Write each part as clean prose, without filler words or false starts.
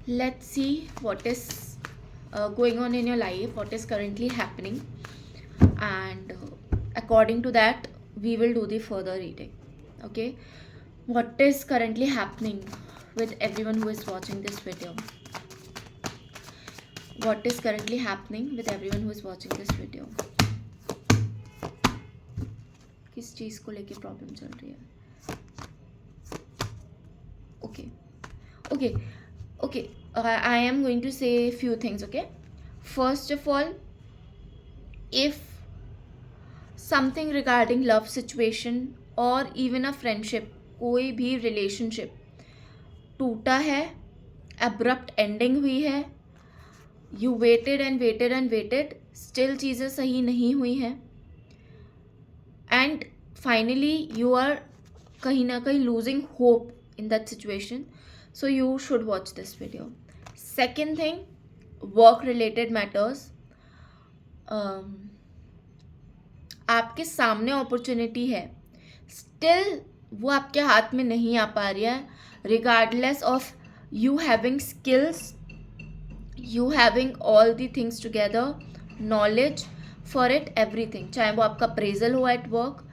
let's see what is going on in your life, what is currently happening, and according to that we will do the further reading. Okay, what is currently happening with everyone who is watching this video? What is currently happening with everyone who is watching this video? किस चीज को लेके problem चल रही है? Okay, okay, okay. I am going to say a few things. Okay, first of all, if something regarding love situation or even a friendship, कोई भी relationship टूटा है, abrupt ending हुई है, you waited and waited and waited, still चीज़ें सही नहीं हुई हैं, and finally you are कहीं ना कहीं losing hope in that situation, so you should watch this video. Second thing, work related matters. आपके सामने अपॉर्चुनिटी है, स्टिल वो आपके हाथ में नहीं आ पा रही है, regardless of you having skills, you having all the things together, knowledge for it, everything, चाहे वो आपका अप्रेजल हो एट वर्क,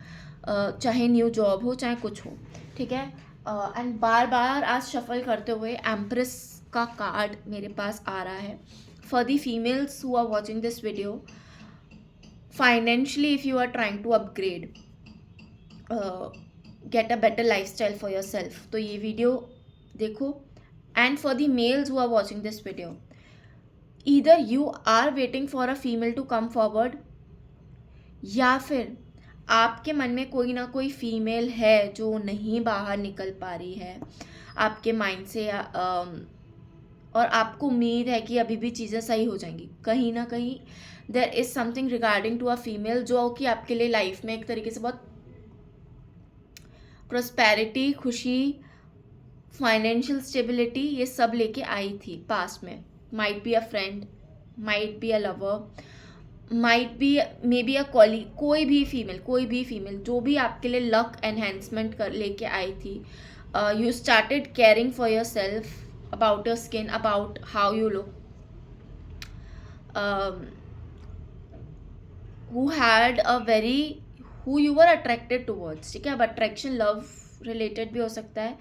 चाहे न्यू जॉब हो, चाहे कुछ हो, ठीक है. एंड बार बार आज शफल करते हुए एम्प्रेस का कार्ड मेरे पास आ रहा है. For the females who are watching this video, financially if you are trying to upgrade, get a better lifestyle for yourself, तो ये वीडियो देखो. and for the males who are watching this video, either you are waiting for a female to come forward, या फिर आपके मन में कोई ना कोई फीमेल है जो नहीं बाहर निकल पा रही है आपके माइंड से, और आपको उम्मीद है कि अभी भी चीज़ें सही हो जाएंगी. कहीं ना कहीं there is something regarding to a female जो कि आपके लिए लाइफ में एक तरीके से बहुत प्रोस्पेरिटी, खुशी, फाइनेंशियल स्टेबिलिटी, ये सब लेके आई थी पास्ट में. Might be a friend, might be a lover, might be may be a colleague, कोई भी फीमेल जो भी आपके लिए लक एनहेंसमेंट कर लेके आई थी. You started caring for your self, about your skin, about how you look, who you were attracted towards. ठीक है, अब अट्रैक्शन लव रिलेटेड भी हो सकता है,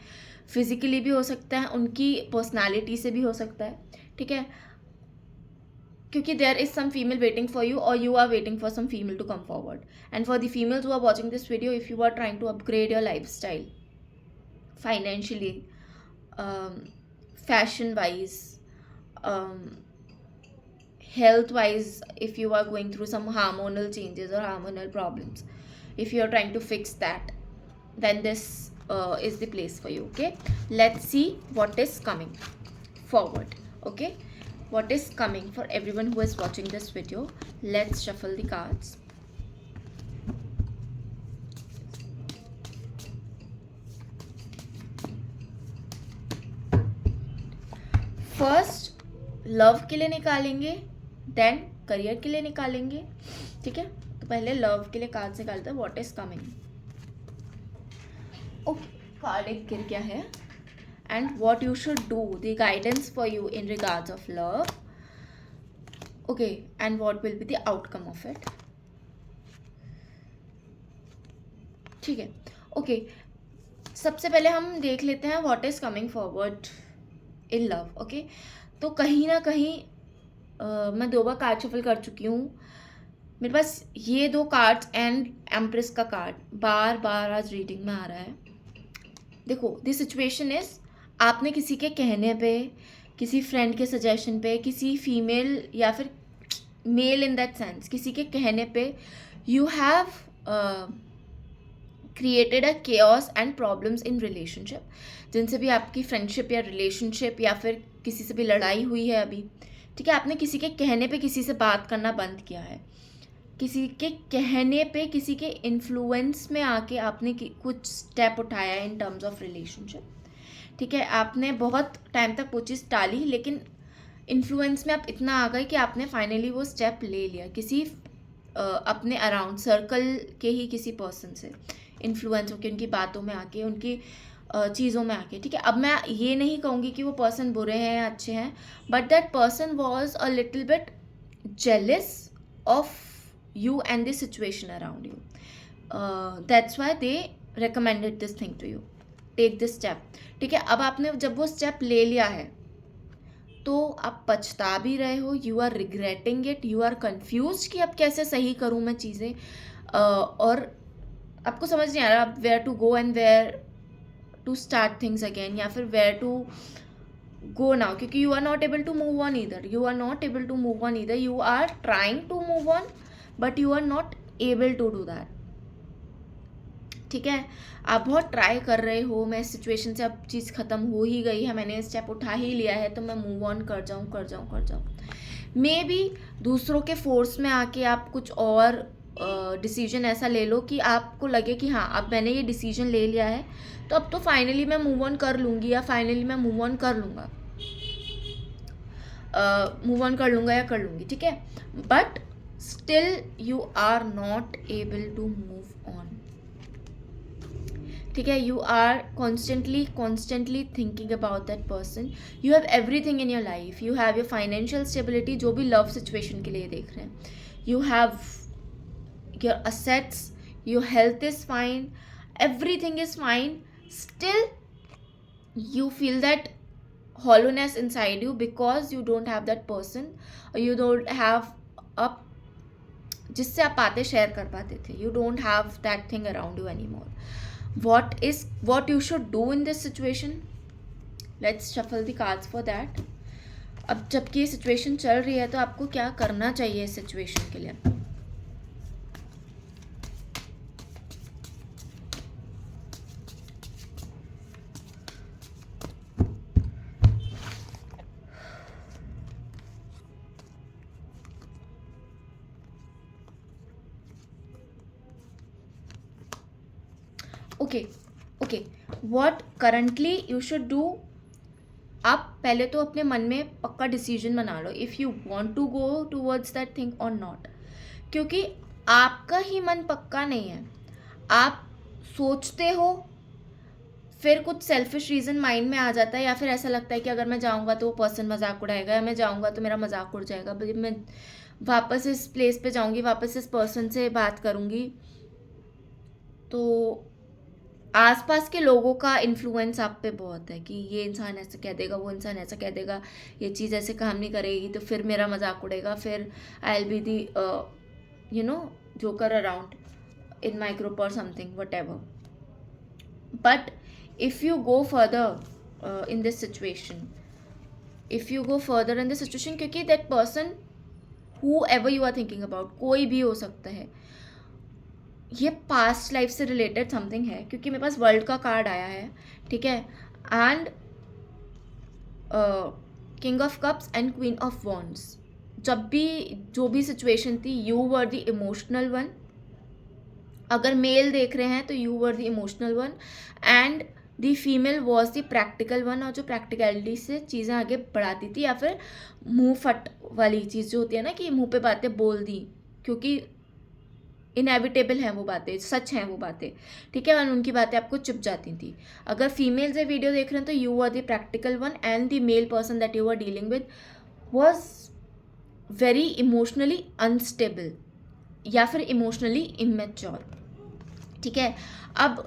फिजिकली भी हो सकता है, उनकी पर्सनालिटी से भी हो सकता है. ठीक है, क्योंकि there is some female waiting for you और you are waiting for some female to come forward. And for the females who are watching this video, if you are trying to upgrade your lifestyle financially, fashion wise, health wise, if you are going through some hormonal changes or hormonal problems, if you are trying to fix that, then this is the place for you. Okay, let's see what is coming forward. Okay, what is coming for everyone who is watching this video. Let's shuffle the cards. First love के लिए निकालेंगे, then career के लिए निकालेंगे. ठीक है, तो पहले लव के लिए कार्ड निकालते हैं. What is coming. Okay, card एक गिर गया है. And what you should do, the guidance for you in regards of love. Okay, and what will be the outcome of it. ठीक है, ओके, सबसे पहले हम देख लेते हैं what is coming forward in love. Okay, तो कहीं ना कहीं मैं 2 बार कार्ड शफल कर चुकी हूँ. मेरे पास ये 2 कार्ड्स एंड एम्प्रेस का कार्ड बार बार आज रीडिंग में आ रहा है. देखो, दिस सिचुएशन इज, आपने किसी के कहने पे, किसी फ्रेंड के सजेशन पे, किसी फीमेल या फिर मेल इन दैट सेंस, किसी के कहने पे you have created a chaos and problems in relationship, जिनसे भी आपकी फ्रेंडशिप या रिलेशनशिप या फिर किसी से भी लड़ाई हुई है अभी. ठीक है, आपने किसी के कहने पे किसी से बात करना बंद किया है, किसी के कहने पे, किसी के इन्फ्लुएंस में आके आपने कुछ स्टेप उठाया है इन टर्म्स ऑफ रिलेशनशिप. ठीक है, आपने बहुत टाइम तक वो चीज़ टाली, लेकिन इन्फ्लुएंस में आप इतना आ गए कि आपने फाइनली वो स्टेप ले लिया. किसी अपने अराउंड सर्कल के ही किसी पर्सन से इन्फ्लुएंस होकर, उनकी बातों में आके, उनकी चीज़ों में आके, ठीक है। अब मैं ये नहीं कहूँगी कि वो पर्सन बुरे हैं या अच्छे हैं, but that person was a little bit जेलिस of you and the situation around you, that's why they recommended this thing to you, take this step, ठीक है। अब आपने जब वो स्टेप ले लिया है तो आप पछता भी रहे हो, you are regretting it, you are confuse कि अब कैसे सही करूँ मैं चीज़ें, और आपको समझ नहीं आ रहा आप where to go and where to start things again, या फिर वेयर टू गो नाउ, क्योंकि you are not able to move on either, you are not able to move on either, you are trying to move on but you are not able to do that, ठीक है। आप बहुत try कर रहे हो, मैं इस situation से अब चीज़ ख़त्म हो ही गई है, मैंने स्टेप उठा ही लिया है तो मैं मूव ऑन कर जाऊँ। मे बी दूसरों के फोर्स में आके आप कुछ और डिसीजन ऐसा ले लो कि आपको लगे कि हाँ अब मैंने ये डिसीजन ले लिया है तो अब तो फाइनली मैं मूव ऑन कर लूँगी या फाइनली मैं मूव ऑन कर लूँगा, या कर लूँगी, ठीक है। But still you are not able to move on, ठीक है। You are constantly thinking about that person, you have everything in your life, you have your financial stability, जो भी लव सिचुएशन के लिए देख रहे हैं, you have your assets, your health is fine, everything is fine, still you feel that hollowness inside you because you don't have that person, or you don't have a जिससे आप बातें share कर पाते थे, you don't have that thing around you anymore. What you should do in this situation? Let's shuffle the cards for that. अब जबकि ये situation चल रही है तो आपको क्या करना चाहिए इस सिचुएशन के लिए? Okay, what currently you should do, आप पहले तो अपने मन में पक्का डिसीजन बना लो if you want to go towards that thing और नॉट, क्योंकि आपका ही मन पक्का नहीं है, आप सोचते हो, फिर कुछ सेल्फिश रीज़न माइंड में आ जाता है, या फिर ऐसा लगता है कि अगर मैं जाऊँगा तो वो पर्सन मजाक उड़ाएगा, या मैं जाऊँगा तो मेरा मजाक उड़ जाएगा, मैं वापस इस प्लेस पे जाऊँगी, वापस इस पर्सन से बात करूँगी तो आसपास के लोगों का इन्फ्लुएंस आप पे बहुत है कि ये इंसान ऐसा कह देगा, वो इंसान ऐसा कह देगा, ये चीज़ ऐसे काम नहीं करेगी तो फिर मेरा मजाक उड़ेगा, फिर I will be the joker around in my group और something whatever. But if you go further in this situation, क्योंकि that person whoever you are thinking about, कोई भी हो सकता है, ये पास्ट लाइफ से रिलेटेड समथिंग है, क्योंकि मेरे पास वर्ल्ड का कार्ड आया है, ठीक है, and king of cups and queen of wands. जब भी जो भी सिचुएशन थी, you were the emotional one. अगर मेल देख रहे हैं तो you were the emotional one and the female was the practical one, और जो प्रैक्टिकलिटी से चीज़ें आगे बढ़ाती थी, या फिर मुंह फट वाली चीज़ जो होती है ना कि मुंह पे बातें बोल दी, क्योंकि इनएविटेबल हैं वो बातें, सच हैं वो बातें, ठीक है, और उनकी बातें आपको चुप जाती थी. अगर फीमेल से वीडियो देख रहे हैं तो you are the practical one and the male person that you are dealing with was very emotionally unstable या फिर इमोशनली इमेच्योर, ठीक है. अब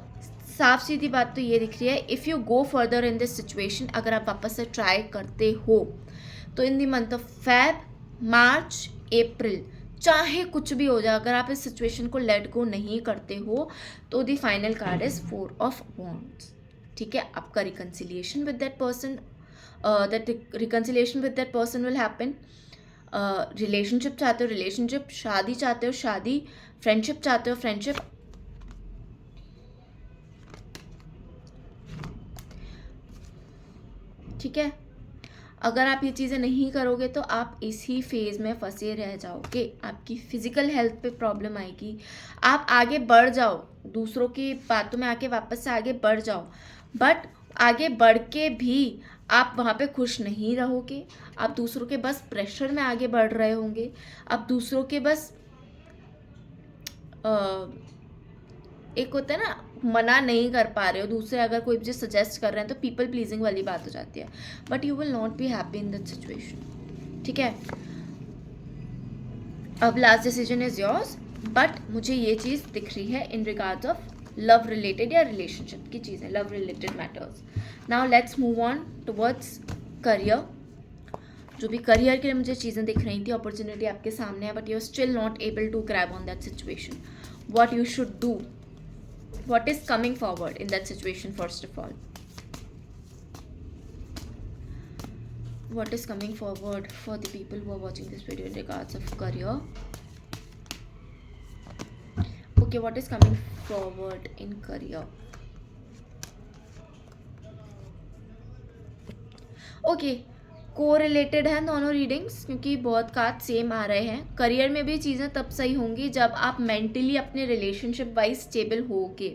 साफ सीधी बात तो ये दिख रही है, if you go further in this situation, अगर आप वापस से ट्राई करते हो तो in the month of Feb, March, April, चाहे कुछ भी हो जाए, अगर आप इस सिचुएशन को लेट गो नहीं करते हो तो the final card is 4 of wands, ठीक है. आपका reconciliation with that person will happen. Relationship चाहते हो रिलेशनशिप, शादी चाहते हो शादी, फ्रेंडशिप चाहते हो फ्रेंडशिप. ठीक है, अगर आप ये चीज़ें नहीं करोगे तो आप इसी फेज़ में फंसे रह जाओगे, आपकी फिज़िकल हेल्थ पे प्रॉब्लम आएगी, आप आगे बढ़ जाओ, दूसरों की बातों में आके वापस से आगे बढ़ जाओ, बट आगे बढ़ के भी आप वहाँ पे खुश नहीं रहोगे, आप दूसरों के बस प्रेशर में आगे बढ़ रहे होंगे, आप दूसरों के बस एक होता है ना मना नहीं कर पा रहे हो, दूसरे अगर कोई मुझे सजेस्ट कर रहे हैं तो पीपल प्लीजिंग वाली बात हो जाती है, but you will not be happy in that situation, ठीक है। अब last decision is yours, but मुझे ये चीज़ दिख रही है in regards of love related या रिलेशनशिप की चीज़ें, love related matters. Now let's move on towards career. जो भी करियर के लिए मुझे चीज़ें दिख रही थी, अपॉर्चुनिटी आपके सामने है, but you are still not able to grab on that situation. What you should do, what is coming forward in that situation? First of all, what is coming forward for the people who are watching this video in regards of career? Okay, what is coming forward in career? Okay, correlated हैं दोनों readings, क्योंकि बहुत card same आ रहे हैं। Career में भी चीज़ें तब सही होंगी जब आप मेंटली अपने रिलेशनशिप वाइज स्टेबल होगे।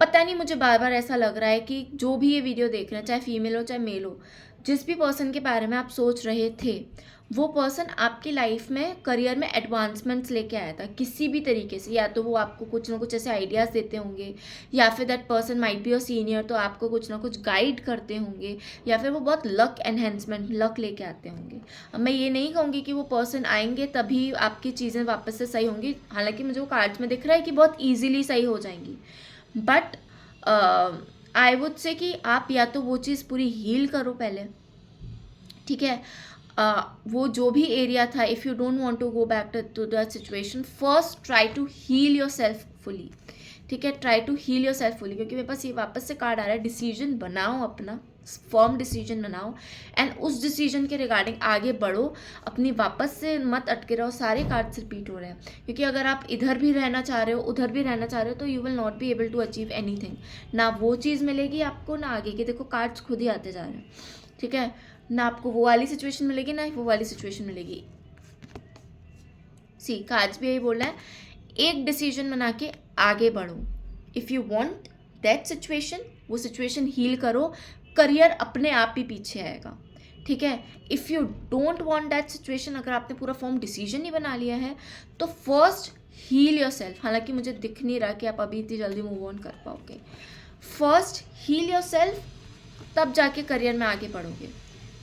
पता नहीं, मुझे बार बार ऐसा लग रहा है कि जो भी ये वीडियो देख रहे हैं, चाहे फीमेल हो चाहे मेल हो, जिस भी पर्सन के बारे में आप सोच रहे थे, वो पर्सन आपकी लाइफ में करियर में एडवांसमेंट्स लेके आया था किसी भी तरीके से। या तो वो आपको कुछ ना कुछ ऐसे आइडियाज़ देते होंगे, या फिर that person might be your senior, तो आपको कुछ ना कुछ गाइड करते होंगे, या फिर वो बहुत लक एनहेंसमेंट, लक लेके आते होंगे। अब मैं ये नहीं कहूँगी कि वो पर्सन आएंगे तभी आपकी चीज़ें वापस से सही होंगी, हालांकि मुझे वो कार्ड्स में दिख रहा है कि बहुत ईजिली सही हो जाएंगी, बट आई वुड से कि आप या तो वो चीज़ पूरी हील करो पहले, ठीक है। वो जो भी एरिया था, if you don't want to go back to that situation, first try to heal yourself fully, ठीक है। Try to heal yourself fully, क्योंकि मेरे पास ये वापस से कार्ड आ रहा है, डिसीजन बनाओ अपना, फर्म डिसीजन बनाओ, एंड उस डिसीजन के रिगार्डिंग आगे बढ़ो, अपनी वापस से मत अटके रहो। सारे कार्ड्स रिपीट हो रहे हैं, क्योंकि अगर आप इधर भी रहना चाह रहे हो, उधर भी रहना चाह रहे हो, तो you will not be able to achieve anything. ना वो चीज़ मिलेगी आपको, ना आगे की। देखो कार्ड्स खुद ही आते जा रहे हैं, ठीक है। ना आपको वो वाली सिचुएशन मिलेगी, ना वो वाली सिचुएशन मिलेगी। सी कार्ड्स भी यही बोल रहा है, एक डिसीजन बना के आगे बढ़ो। If you want that situation, वो सिचुएशन हील करो, करियर अपने आप ही पीछे आएगा, ठीक है। If you don't want that situation, अगर आपने पूरा फॉर्म डिसीजन ही बना लिया है, तो फर्स्ट हील योर सेल्फ। हालांकि मुझे दिख नहीं रहा कि आप अभी इतनी जल्दी मूव ऑन कर पाओगे। फर्स्ट हील योर सेल्फ, तब जाके करियर में आगे बढ़ोगे,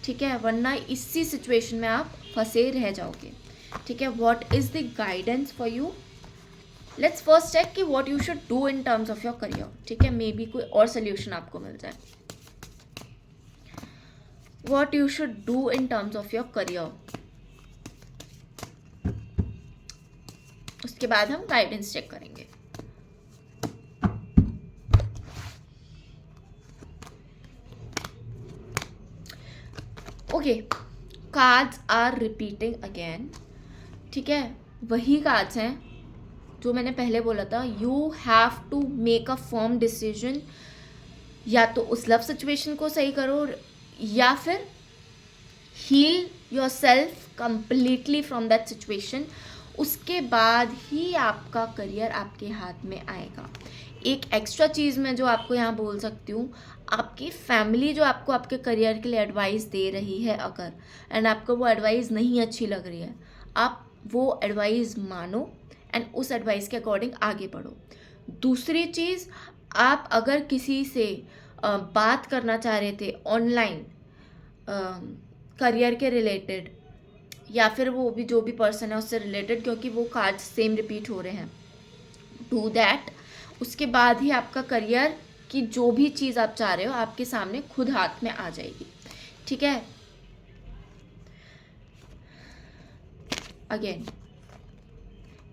ठीक है, वरना इसी सिचुएशन में आप फंसे रह जाओगे, ठीक है। What is the guidance for you? Let's first check कि what you should do in terms of your career, ठीक है। मे बी कोई और सोल्यूशन आपको मिल जाए। What you should do in terms of your career, उसके बाद हम गाइडेंस चेक करेंगे। Okay, cards are repeating again, ठीक है। वही कार्ड्स हैं जो मैंने पहले बोला था। You have to make a firm decision, या तो उस लव सिचुएशन को सही करो, या फिर heal yourself completely from that situation. उसके बाद ही आपका करियर आपके हाथ में आएगा। एक एक्स्ट्रा चीज़ मैं जो आपको यहाँ बोल सकती हूँ, आपकी फैमिली जो आपको आपके करियर के लिए एडवाइस दे रही है अगर, एंड आपको वो एडवाइस नहीं अच्छी लग रही है, आप वो एडवाइस मानो एंड उस एडवाइस के अकॉर्डिंग आगे बढ़ो। दूसरी चीज़, आप अगर किसी से बात करना चाह रहे थे ऑनलाइन करियर के रिलेटेड, या फिर वो भी जो भी पर्सन है उससे रिलेटेड, क्योंकि वो कार्ड्स सेम रिपीट हो रहे हैं, डू दैट। उसके बाद ही आपका करियर की जो भी चीज़ आप चाह रहे हो आपके सामने खुद हाथ में आ जाएगी, ठीक है। अगेन,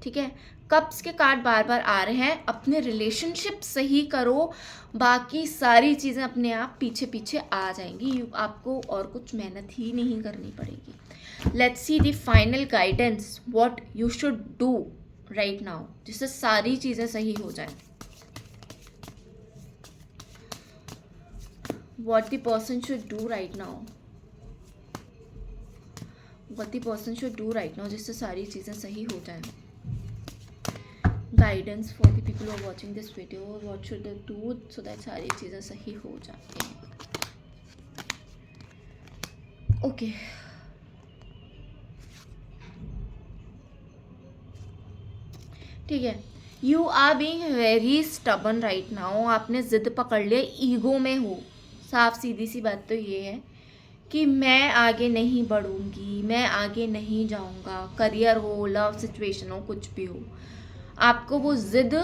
ठीक है, कप्स के कार्ड बार बार आ रहे हैं। अपने रिलेशनशिप सही करो, बाकी सारी चीज़ें अपने आप पीछे पीछे आ जाएंगी, आपको और कुछ मेहनत ही नहीं करनी पड़ेगी। Let's see the final guidance, what you should do right now, जिससे सारी चीज़ें सही हो जाए। What the person should do right now, what the person should do right now, जिससे सारी चीज़ें सही हो जाएं। Guidance for the people who are watching this video, what should they do so that सारी चीज़ें सही हो जाए। ओके, ठीक है, you are being very stubborn right now. आपने जिद पकड़ लिया, ईगो में हो. साफ सीधी सी बात तो ये है कि मैं आगे नहीं बढ़ूंगी, मैं आगे नहीं जाऊंगा. करियर हो, लव सिचुएशन हो, कुछ भी हो, आपको वो जिद,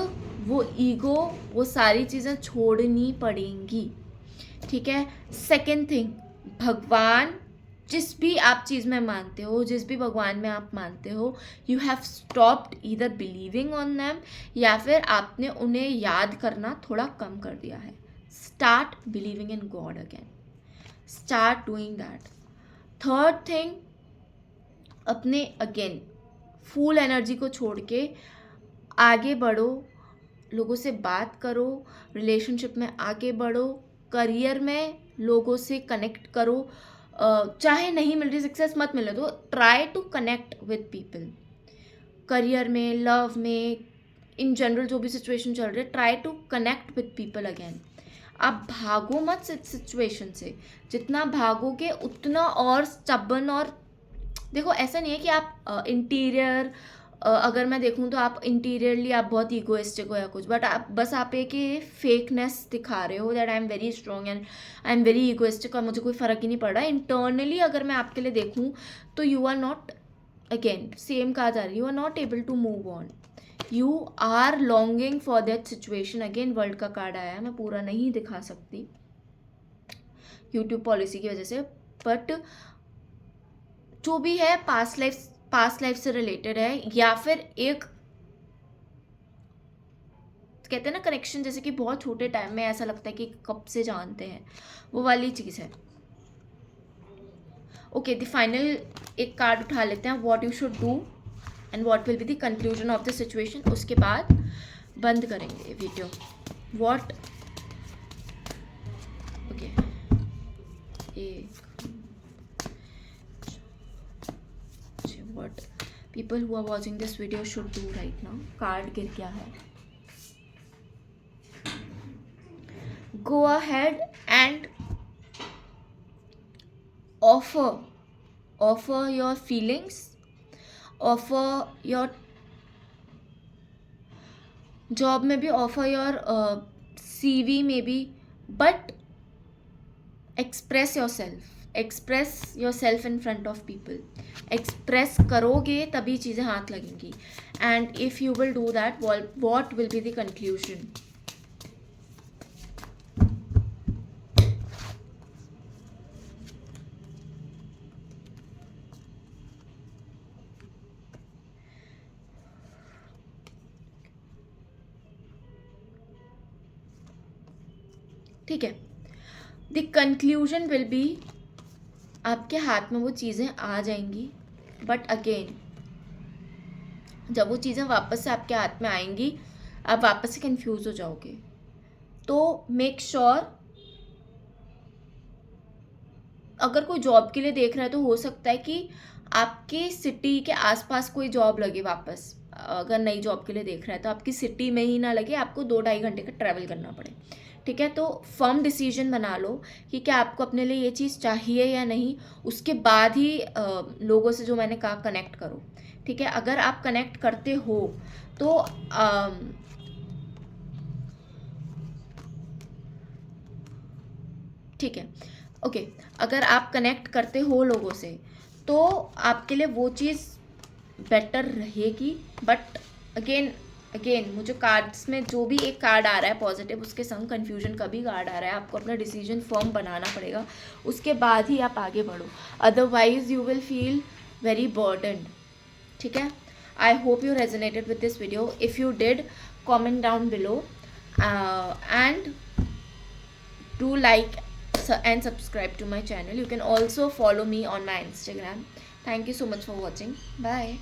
वो ईगो, वो सारी चीज़ें छोड़नी पड़ेंगी. ठीक है. सेकेंड थिंग, भगवान, जिस भी आप चीज़ में मानते हो, जिस भी भगवान में आप मानते हो, you have stopped either believing on them, या फिर आपने उन्हें याद करना थोड़ा कम कर दिया है. Start believing in God again. Start doing that. Third thing, अपने अगेन फुल एनर्जी को छोड़ के आगे बढ़ो. लोगों से बात करो, रिलेशनशिप में आगे बढ़ो, करियर में लोगों से कनेक्ट करो. चाहे नहीं मिल रही सक्सेस, मत मिले तो try to connect with people. Career में, लव में, इन जनरल जो भी सिचुएशन चल रही है, try to connect with people again. आप भागो मत सिचुएशन से. जितना भागोगे उतना और स्टबन. और देखो, ऐसा नहीं है कि आप इंटीरियर, अगर मैं देखूं तो आप इंटीरियरली आप बहुत ईगोइस्टिक हो या कुछ, बट आप बस आप एक फेकनेस दिखा रहे हो that I am very strong and I am very egoistic और मुझे कोई फ़र्क ही नहीं पड़ रहा. इंटरनली अगर मैं आपके लिए देखूं तो you are not, again same कहा जा रही है, you are not able to move on. You are longing for that situation. Again world का कार्ड आया है, मैं पूरा नहीं दिखा सकती यूट्यूब पॉलिसी की वजह से, बट जो भी है पास्ट लाइफ से रिलेटेड है, या फिर एक कहते हैं ना कनेक्शन, जैसे कि बहुत छोटे टाइम में ऐसा लगता है कि कब से जानते हैं, वो वाली चीज़ है. ओके, द फाइनल एक कार्ड उठा लेते हैं, what you should do and what will be the conclusion of the situation. उसके बाद बंद करेंगे video. What, okay, what people who are watching this video should do right now. Card गिर गया है. Go ahead and offer your feelings, offer your job में भी, offer your CV में भी, but express yourself in front of people. Express करोगे तभी चीज़ें हाथ लगेंगी. And if you will do that, what will be the conclusion? ठीक है. द कंक्लूजन विल बी, आपके हाथ में वो चीज़ें आ जाएंगी, बट अगेन जब वो चीज़ें वापस से आपके हाथ में आएंगी, आप वापस से कंफ्यूज हो जाओगे. तो मेक श्योर, अगर कोई जॉब के लिए देख रहा है तो हो सकता है कि आपके सिटी के आसपास कोई जॉब लगे वापस. अगर नई जॉब के लिए देख रहा है तो आपकी सिटी में ही ना लगे, आपको 2-2.5 घंटे का ट्रैवल करना पड़े. ठीक है. तो फर्म डिसीजन बना लो कि क्या आपको अपने लिए ये चीज़ चाहिए या नहीं. उसके बाद ही लोगों से, जो मैंने कहा, कनेक्ट करो. ठीक है. अगर आप कनेक्ट करते हो तो ठीक है. ओके, अगर आप कनेक्ट करते हो लोगों से तो आपके लिए वो चीज़ बेटर रहेगी. बट अगेन मुझे कार्ड्स में जो भी एक कार्ड आ रहा है पॉजिटिव, उसके संग कन्फ्यूजन का भी कार्ड आ रहा है. आपको अपना डिसीजन फर्म बनाना पड़ेगा, उसके बाद ही आप आगे बढ़ो. Otherwise you will feel very burdened. ठीक है. I hope you resonated with this video. If you did, comment down below and do like and subscribe to my channel. You can also follow me on my Instagram. Thank you so much for watching. Bye.